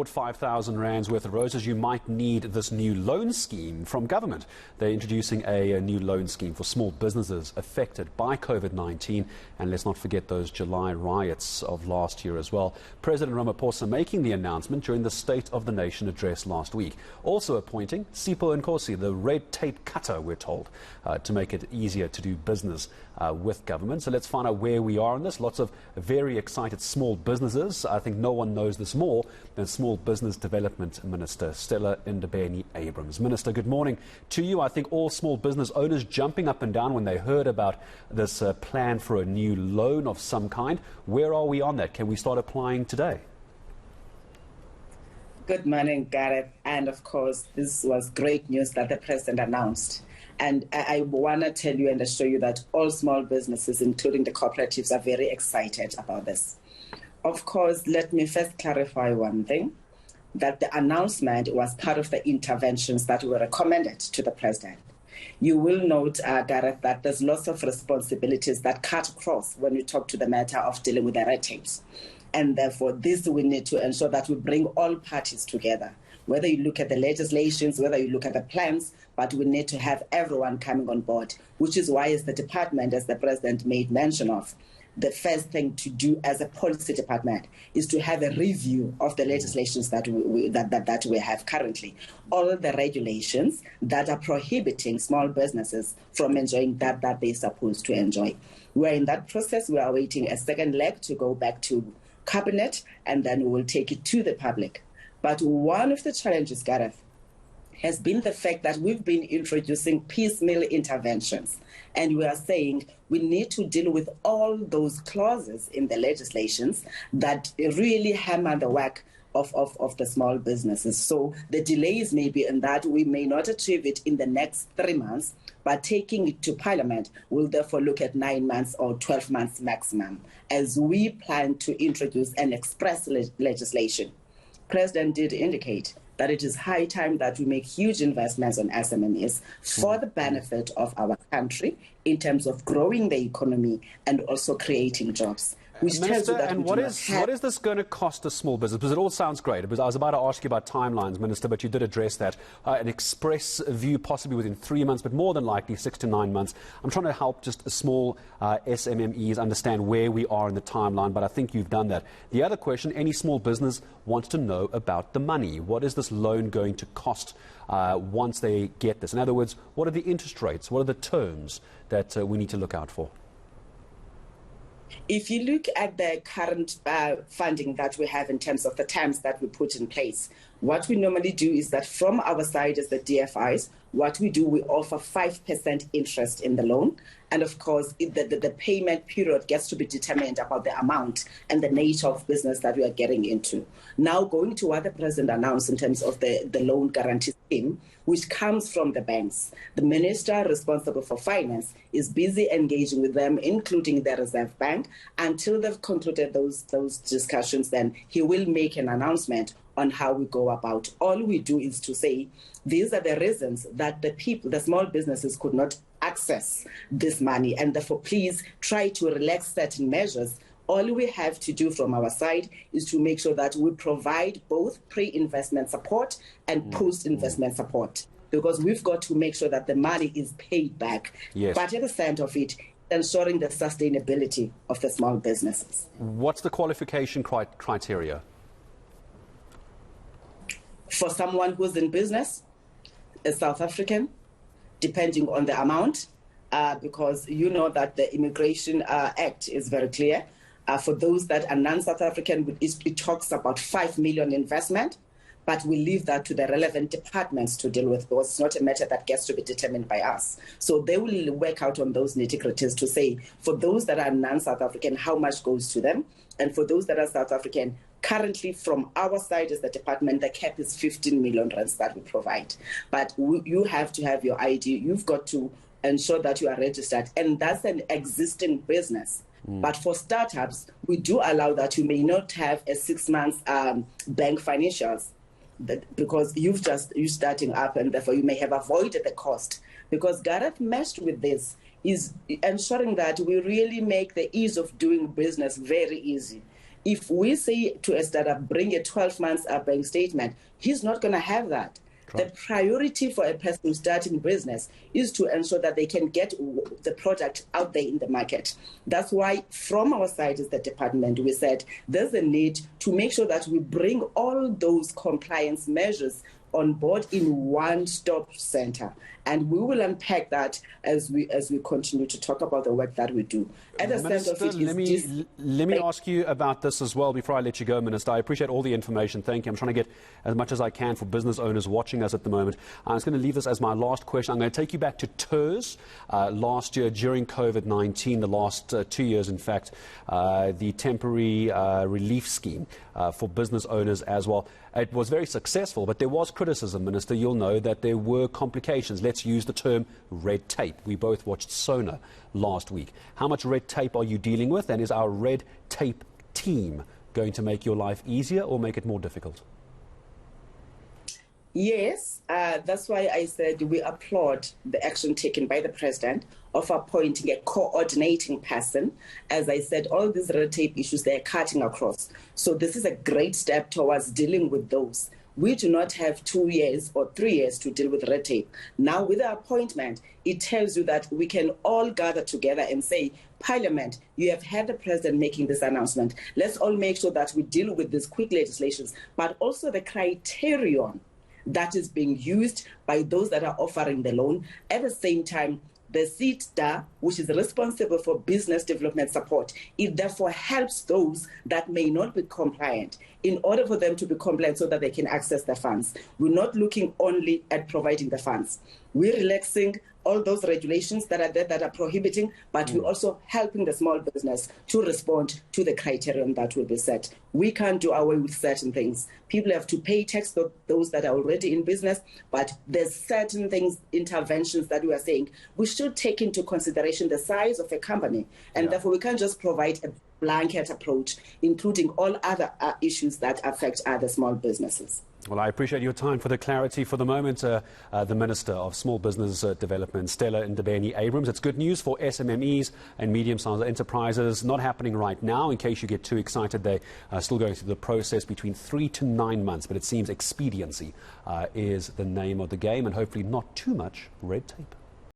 5,000 rands worth of roses, you might need this new loan scheme from government. They're introducing a new loan scheme for small businesses affected by COVID-19. And let's not forget those July riots of last year as well. President Ramaphosa making the announcement during the State of the Nation address last week. Also appointing Sipho Nkosi, the red tape cutter, we're told, to make it easier to do business with government. So let's find out where we are on this. Lots of very excited small businesses. I think no one knows this more than Small Business Development Minister Stella Ndabeni-Abrahams. Minister, good morning to you. I think all small business owners jumping up and down when they heard about this plan for a new loan of some kind. Where are we on that? Can we start applying today? Good morning, Gareth. And of course, this was great news that the President announced. And I want to tell you and assure you that all small businesses, including the cooperatives, are very excited about this. Of course, let me first clarify one thing, that the announcement was part of the interventions that were recommended to the President. You will note, Gareth, that there's lots of responsibilities that cut across when you talk to the matter of dealing with the red tapes. And therefore, this we need to ensure that we bring all parties together. Whether you look at the legislations, whether you look at the plans, but we need to have everyone coming on board, which is why as the department, as the President made mention of, the first thing to do as a policy department is to have a review of the legislations that we have currently. All the regulations that are prohibiting small businesses from enjoying that they're supposed to enjoy. We're in that process. We are waiting a second leg to go back to Cabinet, and then we will take it to the public. But one of the challenges, Gareth, has been the fact that we've been introducing piecemeal interventions. And we are saying we need to deal with all those clauses in the legislations that really hammer the work of the small businesses. So the delays may be in that we may not achieve it in the next 3 months, but taking it to Parliament will therefore look at 9 months or 12 months maximum as we plan to introduce an express legislation. President did indicate that it is high time that we make huge investments on SMMEs for the benefit of our country in terms of growing the economy and also creating jobs. Minister, and what is this going to cost a small business? Because it all sounds great. I was about to ask you about timelines, Minister, but you did address that. An express view possibly within 3 months, but more than likely 6 to 9 months. I'm trying to help just small SMMEs understand where we are in the timeline, but I think you've done that. The other question, any small business wants to know about the money. What is this loan going to cost once they get this? In other words, what are the interest rates? What are the terms that we need to look out for? If you look at the current funding that we have in terms of the terms that we put in place, what we normally do is that from our side as the DFIs, what we do, we offer 5% interest in the loan. And of course, the payment period gets to be determined about the amount and the nature of business that we are getting into. Now, going to what the President announced in terms of the loan guarantee scheme, which comes from the banks. The minister responsible for finance is busy engaging with them, including the Reserve Bank. Until they've concluded those discussions, then he will make an announcement on how we go about. All we do is to say, these are the reasons that the small businesses could not access this money, and therefore please try to relax certain measures. All we have to do from our side is to make sure that we provide both pre-investment support and post-investment support, because we've got to make sure that the money is paid back. Yes. But at the center of it, ensuring the sustainability of the small businesses. What's the qualification criteria? For someone who's in business, a South African, depending on the amount, because you know that the Immigration Act is very clear. For those that are non-South African, it talks about 5 million investment, but we leave that to the relevant departments to deal with, because it's not a matter that gets to be determined by us. So they will work out on those nitty-gritties to say, for those that are non-South African, how much goes to them? And for those that are South African, currently from our side as the department, the cap is 15 million rands that we provide. But you have to have your ID. You've got to ensure that you are registered. And that's an existing business. But for startups, we do allow that you may not have a 6 months bank financials, because you're starting up, and therefore you may have avoided the cost. Because Gareth meshed with this is ensuring that we really make the ease of doing business very easy. If we say to a startup, bring a 12 months bank statement, he's not going to have that. The priority for a person starting business is to ensure that they can get the product out there in the market. That's why from our side as the department, we said there's a need to make sure that we bring all those compliance measures on board in one-stop center. And we will unpack that as we continue to talk about the work that we do. At the Minister, center of it is let me ask you about this as well before I let you go, Minister. I appreciate all the information. Thank you. I'm trying to get as much as I can for business owners watching us at the moment. I'm just going to leave this as my last question. I'm going to take you back to TERS last year during COVID-19, the last 2 years, in fact, the temporary relief scheme for business owners as well. It was very successful, but there was criticism, Minister. You'll know that there were complications. Let's use the term red tape. We both watched Sona last week. How much red tape are you dealing with, and is our red tape team going to make your life easier or make it more difficult? Yes, that's why I said we applaud the action taken by the President of appointing a coordinating person. As I said, all these red tape issues, they're cutting across. So this is a great step towards dealing with those. We do not have 2 years or 3 years to deal with red tape. Now, with the appointment, it tells you that we can all gather together and say, Parliament, you have had the President making this announcement. Let's all make sure that we deal with these quick legislations, but also the criterion that is being used by those that are offering the loan. At the same time, the SETA, which is responsible for business development support, it therefore helps those that may not be compliant in order for them to be compliant so that they can access the funds. We're not looking only at providing the funds. We're relaxing all those regulations that are there that are prohibiting, but we're also helping the small business to respond to the criterion that will be set. We can't do away with certain things. People have to pay tax, those that are already in business, but there's certain things, interventions that we are saying we should take into consideration the size of a company, and therefore we can't just provide a blanket approach, including all other issues that affect other small businesses. Well, I appreciate your time for the clarity. For the moment, the Minister of Small Business Development, Stella Ndabeni-Abrahams. It's good news for SMMEs and medium-sized enterprises. Not happening right now. In case you get too excited, they are still going through the process between 3 to 9 months. But it seems expediency is the name of the game, and hopefully not too much red tape.